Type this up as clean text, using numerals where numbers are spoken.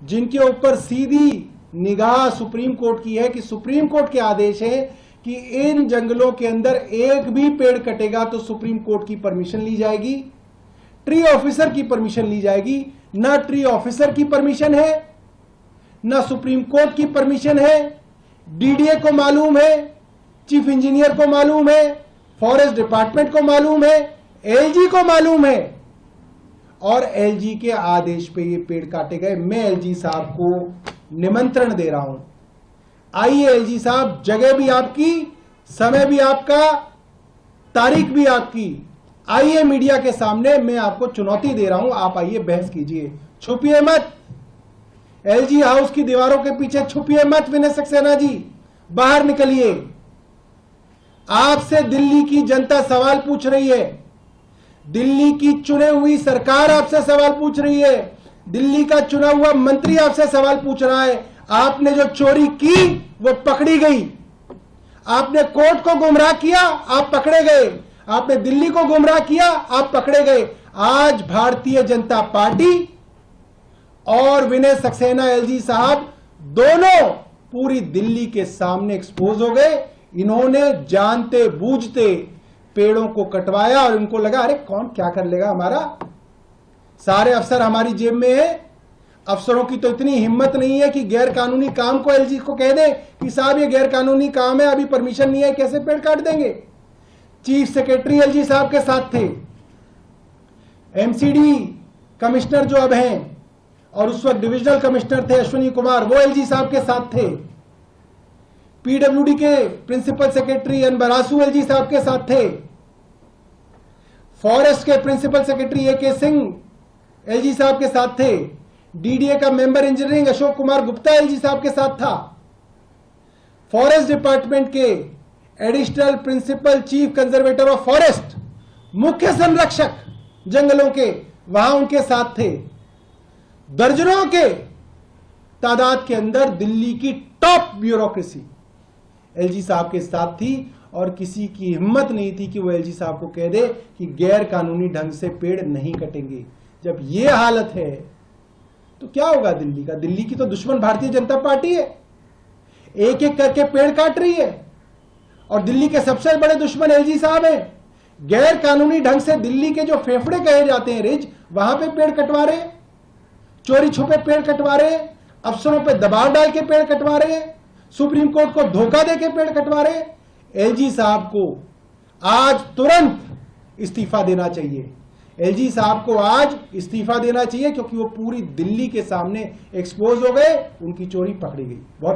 जिनके ऊपर सीधी निगाह सुप्रीम कोर्ट की है कि सुप्रीम कोर्ट के आदेश है कि इन जंगलों के अंदर एक भी पेड़ कटेगा तो सुप्रीम कोर्ट की परमिशन ली जाएगी, ट्री ऑफिसर की परमिशन ली जाएगी। ना ट्री ऑफिसर की परमिशन है, ना सुप्रीम कोर्ट की परमिशन है। डीडीए को मालूम है, चीफ इंजीनियर को मालूम है, फॉरेस्ट डिपार्टमेंट को मालूम है, एलजी को मालूम है, और एलजी के आदेश पे ये पेड़ काटे गए। मैं एलजी साहब को निमंत्रण दे रहा हूं, आइए एलजी साहब, जगह भी आपकी, समय भी आपका, तारीख भी आपकी, आइए मीडिया के सामने, मैं आपको चुनौती दे रहा हूं, आप आइए बहस कीजिए, छुपिए मत। एलजी हाउस की दीवारों के पीछे छुपिए मत विनय सक्सेना जी, बाहर निकलिए। आपसे दिल्ली की जनता सवाल पूछ रही है, दिल्ली की चुने हुई सरकार आपसे सवाल पूछ रही है, दिल्ली का चुना हुआ मंत्री आपसे सवाल पूछ रहा है। आपने जो चोरी की वो पकड़ी गई, आपने कोर्ट को गुमराह किया, आप पकड़े गए, आपने दिल्ली को गुमराह किया, आप पकड़े गए। आज भारतीय जनता पार्टी और विनय सक्सेना एलजी साहब दोनों पूरी दिल्ली के सामने एक्सपोज हो गए। इन्होंने जानते बूझते पेड़ों को कटवाया और इनको लगा अरे कौन क्या कर लेगा, हमारा सारे अफसर हमारी जेब में है। अफसरों की तो इतनी हिम्मत नहीं है कि गैर कानूनी काम को एलजी को कह दे कि साहब ये गैर कानूनी काम है, अभी परमिशन नहीं है, कैसे पेड़ काट देंगे। चीफ सेक्रेटरी एलजी साहब के साथ थे, एमसीडी कमिश्नर जो अब हैं और उस वक्त डिविजनल कमिश्नर थे अश्विनी कुमार, वो एलजी साहब के साथ थे। पीडब्ल्यूडी के principal secretary N Barasu LG साहब के साथ थे। फॉरेस्ट के principal secretary A K. Singh LG साहब के साथ थे। डीडीए का member engineering Ashok Kumar Gupta LG साहब के साथ था। फॉरेस्ट डिपार्टमेंट के additional principal chief conservator of forest, मुख्य संरक्षक जंगलों के, वहां उनके साथ थे। दर्जनों के तादाद के अंदर दिल्ली की टॉप ब्यूरोक्रेसी एलजी साहब के साथ थी और किसी की हिम्मत नहीं थी कि वो एलजी साहब को कह दे कि गैर कानूनी ढंग से पेड़ नहीं कटेंगे। जब ये हालत है तो क्या होगा दिल्ली का? दिल्ली की तो दुश्मन भारतीय जनता पार्टी है, एक एक करके पेड़ काट रही है और दिल्ली के सबसे बड़े दुश्मन एलजी साहब हैं। गैर कानूनी ढंग से दिल्ली के जो फेफड़े कहे जाते हैं रिज, वहां पे पेड़ कटवा रहे, चोरी छुपे पेड़ कटवा रहे, अफसरों पे दबाव डाल के पेड़ कटवा रहे, सुप्रीम कोर्ट को धोखा देके पेड़ कटवा रहे। एलजी साहब को आज तुरंत इस्तीफा देना चाहिए। एलजी साहब को आज इस्तीफा देना चाहिए क्योंकि वो पूरी दिल्ली के सामने एक्सपोज हो गए, उनकी चोरी पकड़ी गई। बहुत